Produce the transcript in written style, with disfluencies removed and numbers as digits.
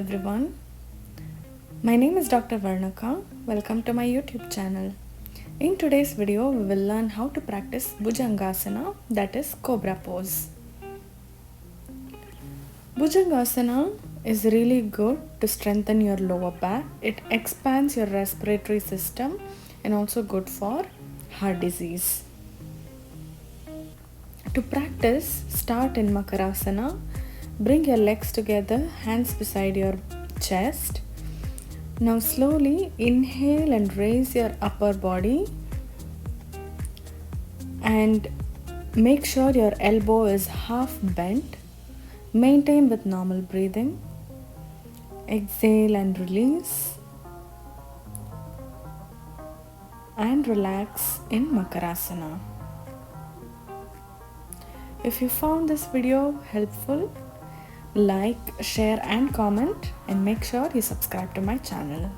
everyone. My name is Dr. Varnaka. Welcome to my YouTube channel. In today's video, we will learn how to practice Bhujangasana, that is Cobra pose. Bhujangasana is really good to strengthen your lower back. It expands your respiratory system and also good for heart disease. To practice, start in Makarasana. Bring your legs together, hands beside your chest. Now slowly inhale and raise your upper body and make sure your elbow is half bent. Maintain with normal breathing. Exhale and release. And relax in Makarasana. If you found this video helpful, like, share and comment, and make sure you subscribe to my channel.